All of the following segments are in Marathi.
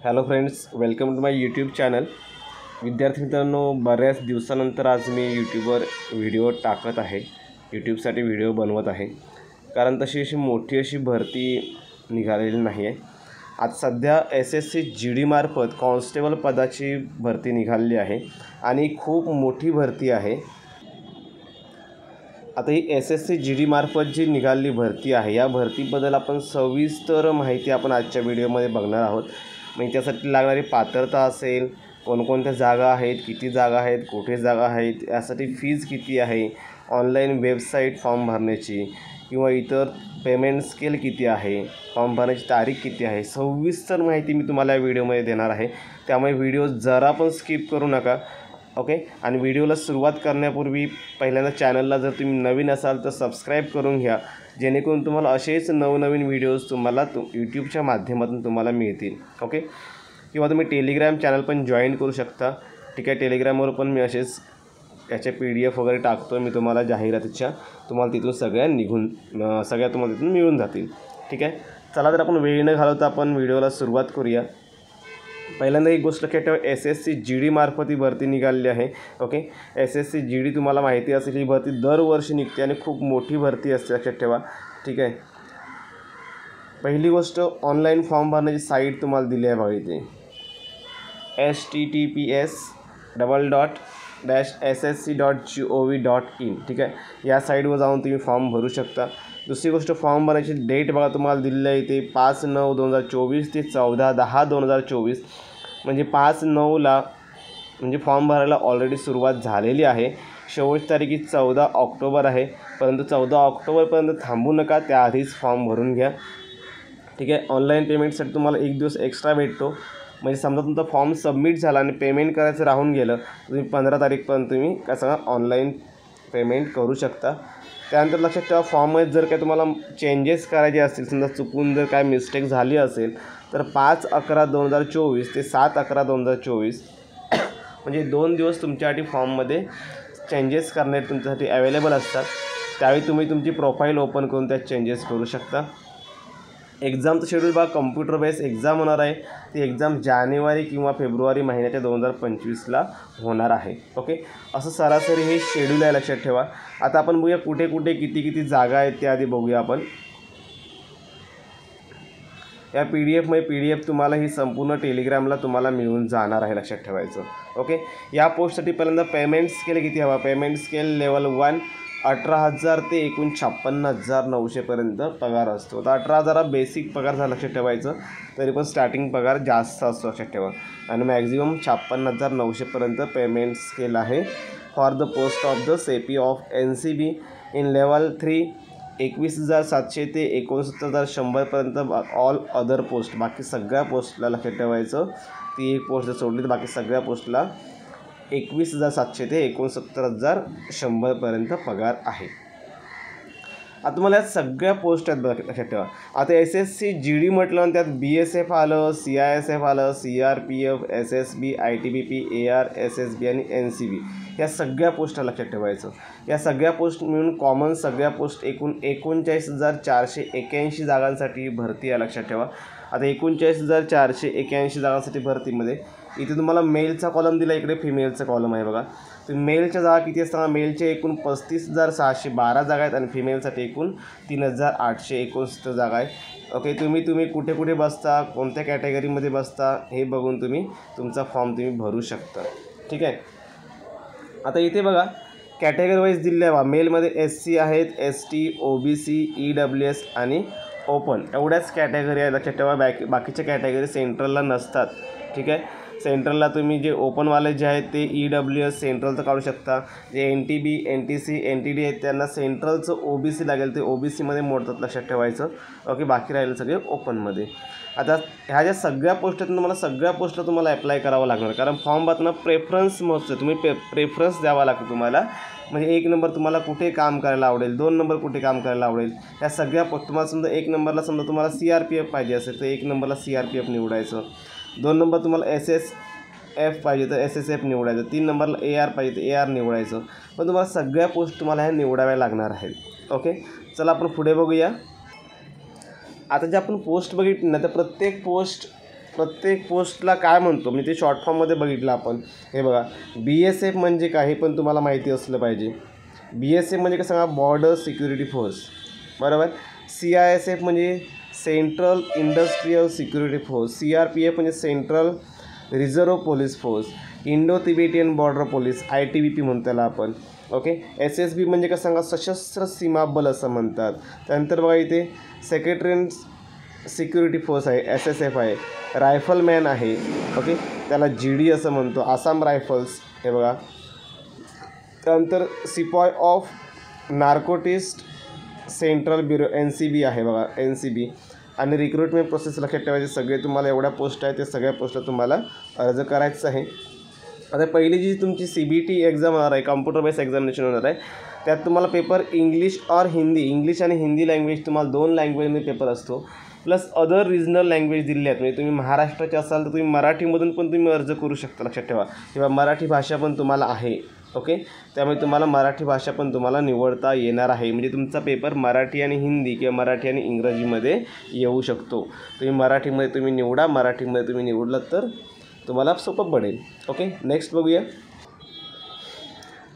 Hello friends, welcome to my YouTube channel. विद्यार्थी मित्रांनो, बऱ्याच दिवसानंतर आज मी यूट्यूबवर व्हिडिओ टाकत आहे. यूट्यूबसाठी व्हिडिओ बनवत आहे, कारण तशी मोठी अशी भरती निघालेली नाही आहे. आज सध्या SSC GD मार्फत कॉन्स्टेबल पदाची भरती निघालेली आहे आणि खूप मोठी भरती आहे. आता ही SSC GD मार्फत जी निघालेली भरती आहे, या भरतीबद्दल आपण सविस्तर माहिती आपण आजच्या व्हिडिओमध्ये बघणार आहोत. म्हणजे त्यासाठी लागणारी पात्रता असेल, कोणकोणत्या जागा आहेत, किती जागा आहेत, कुठे जागा आहेत, यासाठी फीज किती आहे, ऑनलाईन वेबसाईट फॉर्म भरण्याची किंवा इतर पेमेंट स्केल किती आहे, फॉर्म भरण्याची तारीख किती आहे, सविस्तर माहिती मी तुम्हाला या व्हिडिओमध्ये देणार आहे. त्यामुळे व्हिडिओ जरा पण स्किप करू नका. ओके. आणि व्हिडिओला सुरुवात करण्यापूर्वी पहिल्यांदा चॅनलला जर तुम्ही नवीन असाल तर सबस्क्राईब करून घ्या, जेणेकरून तुम्हाला असेच नवनवीन व्हिडिओज तुम्हाला यूट्यूबच्या माध्यमातून तुम्हाला मिळतील. ओके. किंवा तुम्ही टेलिग्राम चॅनल पण जॉईन करू शकता. ठीक आहे. टेलिग्रामवर पण मी असेच याचे PDF वगैरे टाकतो मी तुम्हाला जाहिरातीच्या, तुम्हाला तिथून सगळ्या तुम्हाला तिथून मिळून जातील. ठीक आहे. चला, तर आपण वेळ न घालवता आपण व्हिडिओला सुरुवात करूया. पहिल्यांदा एक गोष्ट लक्षात ठेवा, SSC GD मार्फत ही भरती निघालेली आहे. ओके. SSC GD तुम्हाला माहिती असेल, ही भरती दरवर्षी निघते आणि खूप मोठी भरती असते, लक्षात ठेवा. ठीक आहे. पहिली गोष्ट, ऑनलाईन फॉर्म भरण्याची साईट तुम्हाला दिली आहे बघा इथे, https://ssc.gov.in. ठीक आहे. या साईटवर जाऊन तुम्ही फॉर्म भरू शकता. दुसरी गोष्ट, फॉर्म भरण्याची डेट बघा तुम्हाला दिलेली आहे इथे 5/9/2024 ते 14/10/2024. म्हणजे 5/9ला म्हणजे फॉर्म भरायला ऑलरेडी सुरुवात झालेली आहे. शेवटची तारीख 14 ऑक्टोबर आहे. परंतु 14 ऑक्टोबरपर्यंत थांबू नका, त्याआधीच फॉर्म भरून घ्या. ठीक आहे. ऑनलाईन पेमेंटसाठी तुम्हाला 1 दिवस एक्स्ट्रा भेटतो. म्हणजे समजा तुमचा फॉर्म सबमिट झाला आणि पेमेंट करायचं राहून गेलं, तुम्ही 15 तारीखपर्यंत तुम्ही कसं ऑनलाईन पेमेंट करू शकता. त्यानंतर लक्षात ठेवा, फॉर्ममध्ये जर काय तुम्हाला चेंजेस करायचे असतील, समजा चुकून जर काय मिस्टेक झाली असेल, तर 5/11/2024 ते 7/11/2024 म्हणजे 2 दिवस तुमच्यासाठी फॉर्ममध्ये चेंजेस करणे तुमच्यासाठी अवेलेबल असतात. त्यावेळी तुम्ही तुमची प्रोफाईल ओपन करून त्यात चेंजेस करू शकता. एक्झामचं शेड्यूल बघा, कम्प्युटर बेस एक्झाम होणार आहे. ती एक्झाम जानेवारी किंवा फेब्रुवारी महिन्याच्या 2025ला होणार आहे. ओके. असं सरासरी हे शेड्यूल आहे, लक्षात ठेवा. आता आपण बघूया कुठे कुठे किती जागा आहेत ते आधी बघूया आपण. या PDF तुम्हाला ही संपूर्ण टेलिग्रामला तुम्हाला मिळून जाणार आहे, लक्षात ठेवायचं. ओके. या पोस्टसाठी पहिल्यांदा पेमेंट स्केल किती हवा, पेमेंट स्केल लेवल 1 18,000 ते एकूण 56,900पर्यंत पगार असतो. आता 18,000 बेसिक पगार झाला, लक्षात ठेवायचं. तरी पण स्टार्टिंग पगार जास्त असतो, लक्षात ठेवा. आणि मॅक्झिमम 56,900पर्यंत पेमेंट स्केल आहे. For the post of the CP of NCB in level 3 21,700 ते 69,100पर्यंत. ऑल अदर पोस्ट, बाकी सगळ्या पोस्टला लक्षात ठेवायचं. ती एक पोस्ट सोडली तर बाकी सगळ्या पोस्टला 21,700 ते 69,100पर्यंत पगार आहे. आता तुम्हाला यात सगळ्या पोस्ट आहेत बघा, लक्षात ठेवा. आता SSC GD म्हटलं, त्यात BSF आलं, CISF आलं, CRPF, SSB, ITBP, AR, SSB आणि NCB. या सगळ्या पोस्ट लक्षात ठेवायचं. या सगळ्या पोस्ट मिळून कॉमन सगळ्या पोस्ट एकूण 39,481 जागांसाठी भरती आहे, लक्षात ठेवा. आता 39,481 जागांसाठी भरतीमध्ये इथे तुम्हाला मेलचा कॉलम दिला, इकडे फिमेलचा कॉलम आहे बघा. तर मेलच्या जागा किती असतात, मेलचे एकूण 35,612 जागा आहेत आणि फिमेलसाठी एकूण 3,869 जागा आहे. ओके. तुम्ही कुठे कुठे बसता, कोणत्या कॅटेगरीमध्ये बसता, हे बघून तुम्ही तुमचा फॉर्म तुम्ही भरू शकता. ठीक आहे. आता इथे बघा कॅटेगरी वाईज दिले आहे बघा. मेलमध्ये SC आहेत, ST, OBC, EWS आणि ओपन, एवढ्याच कॅटेगरी आहे, लक्षात ठेवा. बाकीच्या कॅटेगरी सेंट्रलला नसतात. ठीक आहे. सेंट्रलला तुम्ही जे ओपनवाले जे आहेत ते EWS सेंट्रलचं काढू शकता. जे NTB, NTC, NTD आहेत त्यांना सेंट्रलचं OBC लागेल, ते OBCमध्ये मोडतात, लक्षात ठेवायचं. ओके. बाकी राहिले सगळे ओपनमध्ये. आता ह्या ज्या सगळ्या पोस्ट आहेत, तुम्हाला सगळ्या पोस्टला तुम्हाला अप्लाय करावं लागणार, कारण फॉर्म भरताना प्रेफरन्स मोस्ट तुम्ही प्रेफरन्स द्यावा लागतो तुम्हाला. म्हणजे 1 नंबर तुम्हाला कुठे काम करायला आवडेल, 2 नंबर कुठे काम करायला आवडेल, ह्या सगळ्या पोस्ट तुम्हाला. समजा 1 नंबरला समजा तुम्हाला CRPF पाहिजे असेल तर 1 नंबरला CRPF निवडायचं. 2 नंबर तुम्हाला SSF पाहिजे तर SSF निवडायचं. 3 नंबरला AR पाहिजे तर AR निवडायचं. पण तुम्हाला सगळ्या पोस्ट तुम्हाला ह्या निवडाव्या लागणार आहेत. ओके. चला आपण पुढे बघूया. आता जे आपण पोस्ट बघितली ना, तर प्रत्येक पोस्ट प्रत्येक पोस्टला काय म्हणतो म्हणजे ते शॉर्ट फॉर्ममध्ये बघितलं आपण. हे बघा, BSF म्हणजे काय हे पण तुम्हाला माहिती असलं पाहिजे. BSF म्हणजे कसं सांगा, बॉर्डर सिक्युरिटी फोर्स, बरोबर. CISF म्हणजे central industrial security force. CRPF म्हणजे central reserve police force. Indo Tibetan border police, ITBP म्हणतो त्याला आपण. ओके. SSB म्हणजे कसं सांगा, सशस्त्र सीमा बल असं म्हणतात. त्यानंतर बघा इथे सेक्रेटरीयन सिक्युरिटी फोर्स आहे, SSF आहे. रायफलमॅन आहे, ओके, त्याला GD असं म्हणतो, आसाम रायफल्स. हे बघा. त्यानंतर sepoy of narcotics central bureau, NCB आहे बघा, NCB. आणि रिक्रुटमेंट प्रोसेस लक्षात ठेवायचे. सगळे तुम्हाला एवढ्या पोस्ट आहेत, ते सगळ्या पोस्टला तुम्हाला अर्ज करायचं आहे. आता पहिली जी तुमची CBT एक्झाम होणार आहे, कॉम्प्युटर बेस्ड एक्झामिनेशन होणार आहे, त्यात तुम्हाला पेपर इंग्लिश और हिंदी, इंग्लिश आणि हिंदी लँग्वेज, तुम्हाला 2 लँग्वेजमध्ये पेपर असतो. प्लस अदर रिजनल लँग्वेज दिले आहेत. म्हणजे तुम्ही महाराष्ट्राचे असाल तर तुम्ही मराठीमधून पण तुम्ही अर्ज करू शकता, लक्षात ठेवा. किंवा मराठी भाषा पण तुम्हाला आहे, ओके. त्यामुळे तुम्हाला मराठी भाषा पण तुम्हाला निवडता येणार आहे. म्हणजे तुमचा पेपर मराठी आणि हिंदी किंवा मराठी आणि इंग्रजीमध्ये येऊ शकतो. तुम्ही मराठीमध्ये तुम्ही निवडा, मराठीमध्ये तुम्ही निवडलं तर तुम्हाला सोपं पडेल. ओके. नेक्स्ट बघूया.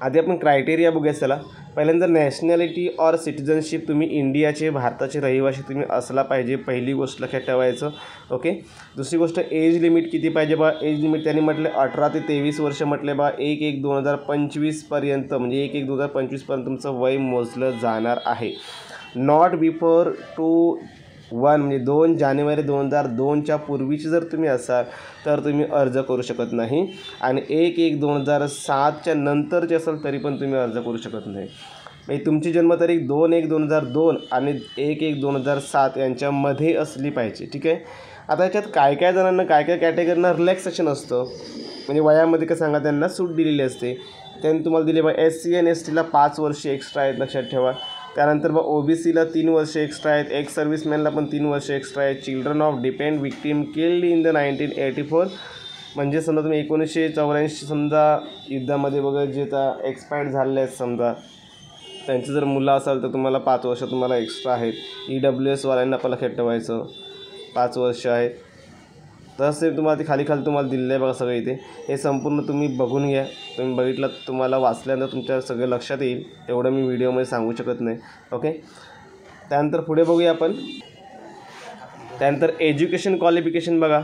आधी आपण क्रायटेरिया बघूया. चला, पहिल्यांदा नॅशनॅलिटी और सिटिझनशिप, तुम्ही इंडियाचे, भारताचे रहिवासी तुम्ही असला पाहिजे, पहिली गोष्ट लक्षात ठेवायचं. ओके. दुसरी गोष्ट, एज लिमिट किती पाहिजे बा. एज लिमिट त्यांनी म्हटले 18 ते 23 वर्ष म्हटले बा. 1/1/2025 म्हणजे 1/1/2025 तुमचं वय मोजलं जाणार आहे. नॉट बिफोर 2/1 म्हणजे 2 जानेवारी 2002च्या पूर्वीचे जर तुम्ही असाल तर तुम्ही अर्ज करू शकत नाही. आणि 1/1/2007च्या नंतरचे असाल तरी पण तुम्ही अर्ज करू शकत नाही. म्हणजे तुमची जन्मतारीख 2/1/2002 आणि 1/1/2007 यांच्यामध्ये असली पाहिजे. ठीक आहे. आता याच्यात काय काय जणांना, काय काय कॅटेगरीना रिलॅक्सेशन असतं, म्हणजे वयामध्ये का सांगा त्यांना सूट दिलेली असते. त्यांनी तुम्हाला दिले बा SC आणि STला 5 वर्ष एक्स्ट्रा आहेत, लक्षात ठेवा. त्यानंतर बा OBCला 3 वर्ष एक्स्ट्रा आहेत. एक्स सर्व्हिसमॅनला पण 3 वर्ष एक्स्ट्रा आहेत. Children of depend victim killed in the 1984 म्हणजे समजा तुम्ही 1984 समजा युद्धामध्ये वगैरे जे आता एक्सपायर्ड झालेले आहेत समजा, त्यांची जर मुलं असाल तर तुम्हाला 5 वर्ष तुम्हाला एक्स्ट्रा आहेत. EWSवाल्यांना पण लक्षात ठेवायचं 5 वर्ष आहेत. तसं तुम्हाला ते खाली तुम्हाला दिलेलं आहे बघा सगळं इथे. हे संपूर्ण तुम्ही बघून घ्या. तुम्ही बघितलं, तुम्हाला वाचल्यानंतर तुमच्या सगळं लक्षात येईल. एवढं मी व्हिडिओमध्ये सांगू शकत नाही. ओके. त्यानंतर पुढे बघूया आपण. त्यानंतर एज्युकेशन क्वालिफिकेशन बघा.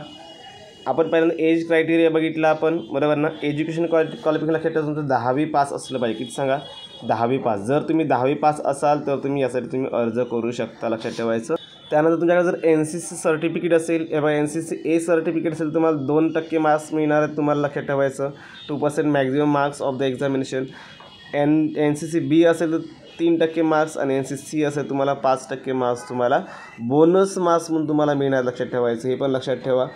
आपण पहिल्यांदा एज क्रायटेरिया बघितला आपण, बरोबर ना. एज्युकेशन क्वालिफिकेशन लक्षात ठेवा, तुमचं 10वी पास असलं पाहिजे. किती सांगा, 10वी पास. जर तुम्ही 10वी पास असाल तर तुम्ही यासाठी तुम्ही अर्ज करू शकता, लक्षात ठेवायचं. त्यानंतर तुमच्याकडे जर NCC सर्टिफिकेट असेल किंवा NCC A सर्टिफिकेट असेल, तुम्हाला 2% मार्क्स मिळणार आहेत, तुम्हाला लक्षात ठेवायचं. 2% maximum marks of the examination. NCC B असेल तर 3% मार्क्स आणि NCC असेल तुम्हाला 5% मार्क्स तुम्हाला बोनस मार्क्स म्हणून तुम्हाला मिळणार, लक्षात ठेवायचं. हे पण लक्षात ठेवा.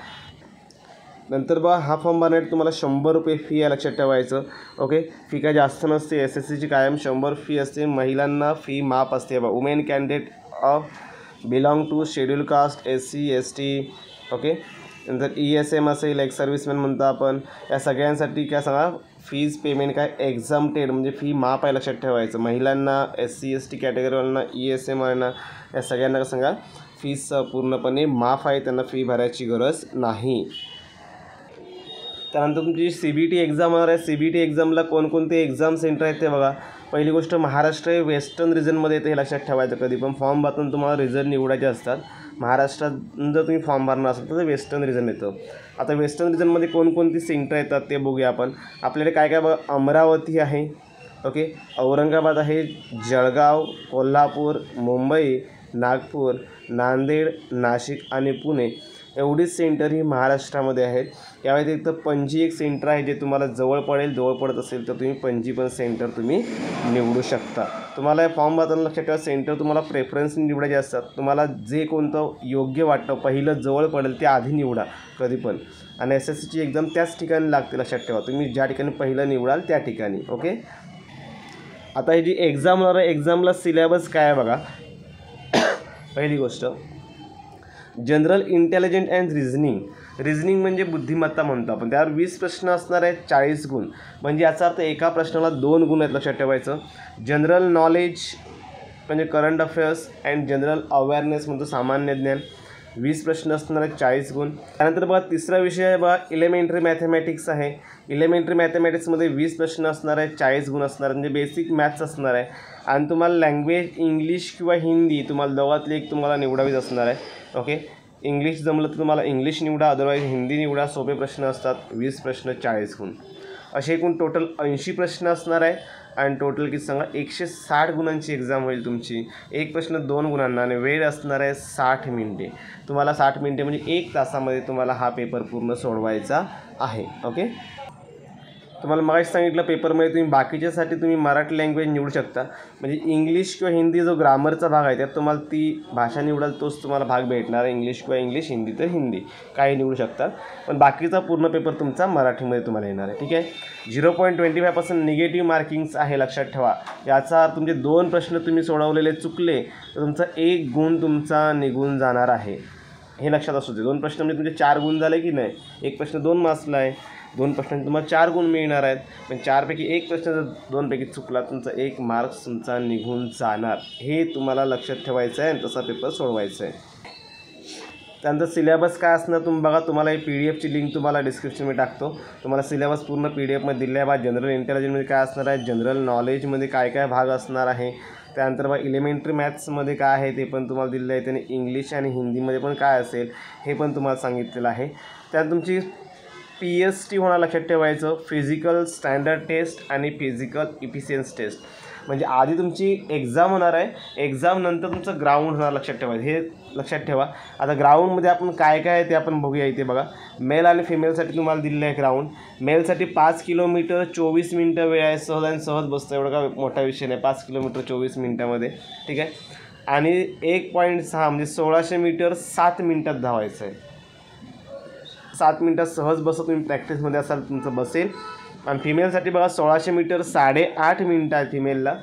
नंतर बघा, हा फॉर्म भरण्यासाठी तुम्हाला 100 रुपये फी आहे, लक्षात ठेवायचं. ओके. फी काय जास्त नसते. SSCची कायम 100 फी असते. महिलांना फी माफ असते बघा. Women candidate of belong to schedule caste, SC ST. Okay. नंतर ESM असेल, एक्स सर्व्हिसमॅन म्हणतो आपण. या सगळ्यांसाठी काय सांगा, फीज पेमेंट काय एक्झामटेड म्हणजे फी माफ आहे, लक्षात ठेवायचं. महिलांना, SC ST कॅटेगरीवाल्यांना, ESM वाल्यांना, या सगळ्यांना काय सांगा, फीज पूर्णपणे माफ आहे, त्यांना फी भरायची गरज नाही. त्यानंतर तुमची CBT एक्झाम होणार आहे. CBT एक्झामला कोणकोणते एक्झाम सेंटर आहेत ते बघा. पहिली गोष्ट, महाराष्ट्र हे वेस्टर्न रिजनमध्ये येते, हे लक्षात ठेवायचं. कधी पण फॉर्म भरताना तुम्हाला रिजन निवडायचे असतात. महाराष्ट्रात जर तुम्ही फॉर्म भरणार असाल तर ते वेस्टर्न रिजन येतं. आता वेस्टर्न रिजनमध्ये कोणकोणती सेंटर येतात ते बघूया आपण. आपल्याकडे काय काय बघा, अमरावती आहे, ओके, औरंगाबाद आहे, जळगाव, कोल्हापूर, मुंबई, नागपूर, नांदेड, नाशिक आणि पुणे एवढीच सेंटर ही महाराष्ट्रामध्ये आहेत. या व्यतिरिक्त पणजी एक सेंटर आहे जे तुम्हाला जवळ पडेल. जवळ पडत असेल तर तुम्ही पणजी पण सेंटर तुम्ही निवडू शकता. तुम्हाला फॉर्म भरताना लक्षात ठेवा, सेंटर तुम्हाला प्रेफरन्सने निवडायचे असतात. तुम्हाला जे कोणतं योग्य वाटतं, पहिलं जवळ पडेल ते आधी निवडा कधी पण. आणि SSCची एक्झाम त्याच ठिकाणी लागते, लक्षात ठेवा. तुम्ही ज्या ठिकाणी पहिलं निवडाल त्या ठिकाणी. ओके. आता ही जी एक्झाम होणार आहे, एक्झामला सिलेबस काय आहे बघा. पहिली गोष्ट, general intelligent and reasoning. Reasoning म्हणजे बुद्धिमत्ता म्हणतो आपण. त्यावर 20 प्रश्न असणार आहेत, 40 गुण. म्हणजे याचा अर्थ एका प्रश्नाला 2 गुण आहेत, लक्षात ठेवायचं. जनरल नॉलेज म्हणजे current affairs and general awareness म्हणतो सामान्य ज्ञान. 20 प्रश्न असणार आहेत, 40 गुण. त्यानंतर बघा तिसरा विषय आहे बघा एलिमेंटरी मॅथमॅटिक्स आहे. एलिमेंटरी मॅथमॅटिक्समध्ये 20 प्रश्न असणार आहेत, 40 गुण असणार आहेत, म्हणजे बेसिक मॅथ्स असणार आहे. आणि तुम्हाला लँग्वेज इंग्लिश किंवा हिंदी तुम्हाला दोघातली एक तुम्हाला निवडावीच असणार आहे. ओके, इंग्लिश जमलं तर तुम्हाला इंग्लिश निवडा, अदरवाईज हिंदी निवडा. सोपे प्रश्न असतात, 20 प्रश्न 40 गुण. असे एकूण टोटल 80 प्रश्न असणार आहे. आणि टोटल किती सांगा, 160 गुणांची एक्झाम होईल तुमची. एक प्रश्न 2 गुणांना आणि वेळ असणार आहे 60 मिनिटे. तुम्हाला 60 मिनिटे म्हणजे 1 तासामध्ये तुम्हाला हा पेपर पूर्ण सोडवायचा आहे. ओके, तुम्हाला मगाशी सांगितलं पेपरमध्ये तुम्ही बाकीच्यासाठी तुम्ही मराठी लँग्वेज निवडू शकता. म्हणजे इंग्लिश किंवा हिंदी जो ग्रामरचा भाग आहे त्यात तुम्हाला ती भाषा निवडाल तोच तुम्हाला भाग भेटणार आहे. इंग्लिश किंवा इंग्लिश, हिंदी तर हिंदी, काही निवडू शकता. पण बाकीचा पूर्ण पेपर तुमचा मराठीमध्ये तुम्हाला येणार आहे. ठीक आहे. 0.25% निगेटिव्ह मार्किंग्स आहे, लक्षात ठेवा. याचा अर्थ तुमचे 2 प्रश्न तुम्ही सोडवलेले चुकले तर तुमचा 1 गुण तुमचा निघून जाणार आहे. हे लक्षात असू दे. 2 प्रश्न म्हणजे तुमचे 4 गुण झाले की नाही. एक प्रश्न 2 मार्क्सला आहे, 2 प्रश्नांचे तुम्हाला 4 गुण मिळणार आहेत. पण 4 पैकी 1 प्रश्न जर 2 पैकी चुकला तुमचा 1 मार्क्स तुमचा निघून जाणार. हे तुम्हाला लक्षात ठेवायचं आहे आणि तसा पेपर सोडवायचा आहे. त्यानंतर सिलेबस काय असणार तुम्ही बघा. तुम्हाला ही PDF ची लिंक तुम्हाला डिस्क्रिप्शनमध्ये टाकतो. तुम्हाला सिलेबस पूर्ण PDF दिले आहे बा. जनरल इंटेलिजन्समध्ये काय असणार आहे, जनरल नॉलेजमध्ये काय काय भाग असणार आहे. त्यानंतर बघा एलिमेंटरी मॅथ्समध्ये काय आहे ते पण तुम्हाला दिलेलं आहे. त्याने इंग्लिश आणि हिंदीमध्ये पण काय असेल हे पण तुम्हाला सांगितलेलं आहे. त्यात तुमची PST होणार, लक्षात ठेवायचं. फिजिकल स्टँडर्ड टेस्ट आणि फिजिकल इफिशियन्स टेस्ट. म्हणजे आधी तुमची एक्झाम होणार आहे, एक्झाम नंतर तुमचं ग्राउंड होणार, लक्षात ठेवायचं. हे लक्षात ठेवा. आता ग्राउंडमध्ये आपण काय काय आहे ते आपण बघूया. इथे बघा मेल आणि फिमेलसाठी तुम्हाला दिलेलं आहे ग्राउंड. मेलसाठी 5 किलोमीटर 24 मिनटं वेळ आहे. सहज आणि सहज बसतं, एवढा का मोठा विषय नाही. 5 किलोमीटर 24 मिनटामध्ये. ठीक आहे. आणि 1.6 म्हणजे 1600 मीटर 7 मिनटात धावायचं आहे. 7 मिनटात सहज बसं. तुम्ही प्रॅक्टिसमध्ये असाल तुमचं बसेल. आणि फिमेलसाठी बघा 1600 मीटर 8.5 मिनटं आहे फिमेलला.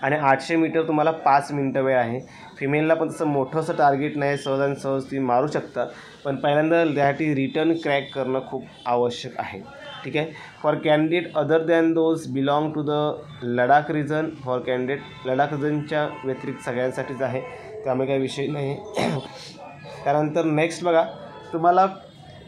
आणि 800 मीटर तुम्हाला 5 मिनटं वेळ आहे. फिमेलला पण तसं मोठंसं टार्गेट नाही, सहज आणि सहज तुम्ही मारू शकता. पण पहिल्यांदा त्यासाठी रिटर्न क्रॅक करणं खूप आवश्यक आहे. ठीक आहे. For candidate other than those belong to the Ladakh region. For candidate Ladakh रिजनच्या व्यतिरिक्त सगळ्यांसाठीच आहे, त्यामुळे काही विषय नाही. त्यानंतर नेक्स्ट बघा तुम्हाला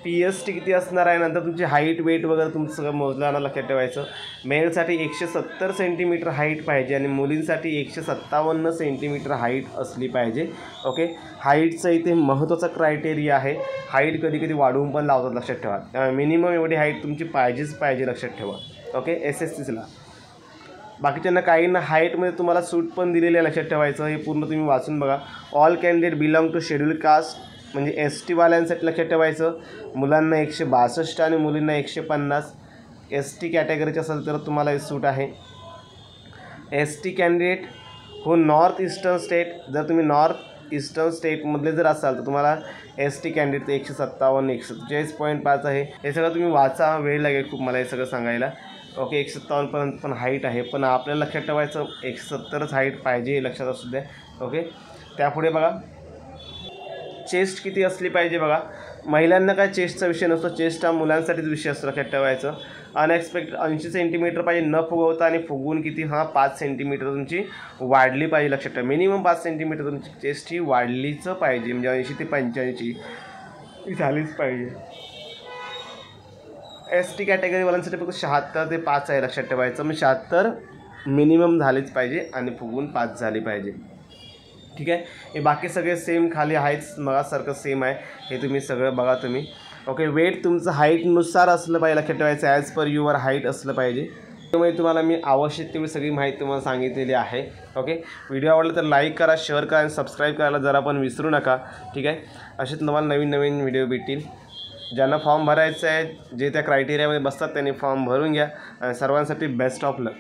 PST किती असणार आहे. नंतर तुमची हाईट वेट वगैरे तुमचं सगळं मोजलं, लक्षात ठेवायचं. मेलसाठी 170 सेंटीमीटर हाईट पाहिजे आणि मुलींसाठी 157 सेंटीमीटर हाईट असली पाहिजे. ओके, हाईटचं इथे महत्त्वाचा क्रायटेरिया आहे. हाईट कधी कधी वाढवून पण लावतात, लक्षात ठेवा. मिनिमम एवढी हाईट तुमची पाहिजेच पाहिजे, लक्षात ठेवा. ओके, SSCला. बाकीच्यांना काहींना हाईटमध्ये तुम्हाला सूट पण दिलेली आहे, लक्षात ठेवायचं. हे पूर्ण तुम्ही वाचून बघा. All candidate belong to schedule caste म्हणजे ST वाल्यांसाठी लक्षात ठेवायचं. मुलांना 162 आणि मुलींना 150. ST कॅटेगरीचे असेल तर तुम्हाला हे सूट आहे. ST कॅन्डिडेट हो नॉर्थ ईस्टर्न स्टेट, जर तुम्ही नॉर्थ ईस्टर्न स्टेटमधले जर असाल तर तुम्हाला ST कॅन्डिडेट 157 147.5 आहे. हे सगळं तुम्ही वाचा, वेळ लागेल खूप मला हे सगळं सांगायला. ओके, 157पर्यंत पण हाईट आहे. पण आपल्याला लक्षात ठेवायचं 170च हाईट पाहिजे, हे लक्षात असू द्या. ओके, त्यापुढे बघा चेस्ट किती असली पाहिजे. बघा महिलांना काय चेस्टचा विषय नसतो, चेस्ट हा मुलांसाठीच विषय असतो, लक्षात ठेवायचं. अनएक्सपेक्टेड 80 सेंटीमीटर पाहिजे न फुगवता. आणि फुगवून किती 5 सेंटीमीटर तुमची वाढली पाहिजे, लक्षात ठेवा. मिनिमम 5 सेंटीमीटर तुमची चेस्ट ही वाढलीच पाहिजे. म्हणजे 80 ते 85 झालीच पाहिजे. ST कॅटेगरीवाल्यांसाठी फक्त 76 ते 5 आहे, लक्षात ठेवायचं. मग 76 मिनिमम झालीच पाहिजे आणि फुगवून 5 झाली पाहिजे. ठीक आहे. हे बाकी सगळे सेम खाली आहेच, मगासारखं सेम आहे. हे तुम्ही सगळं बघा तुम्ही. ओके, वेट तुमचं हाईटनुसार असलं पाहिजे, लक्षात ठेवायचं. ॲज पर युअर हाईट असलं पाहिजे. त्यामुळे तुम्हाला मी आवश्यक तेवढी सगळी माहिती तुम्हाला सांगितलेली आहे. ओके, व्हिडिओ आवडला तर लाईक करा, शेअर करा आणि सबस्क्राईब करायला जरा पण विसरू नका. ठीक आहे. असेच तुम्हाला नवीन नवीन व्हिडिओ भेटतील. ज्यांना फॉर्म भरायचं आहे, जे त्या क्रायटेरियामध्ये बसतात त्यांनी फॉर्म भरून घ्या. आणि सर्वांसाठी बेस्ट ऑफ लक.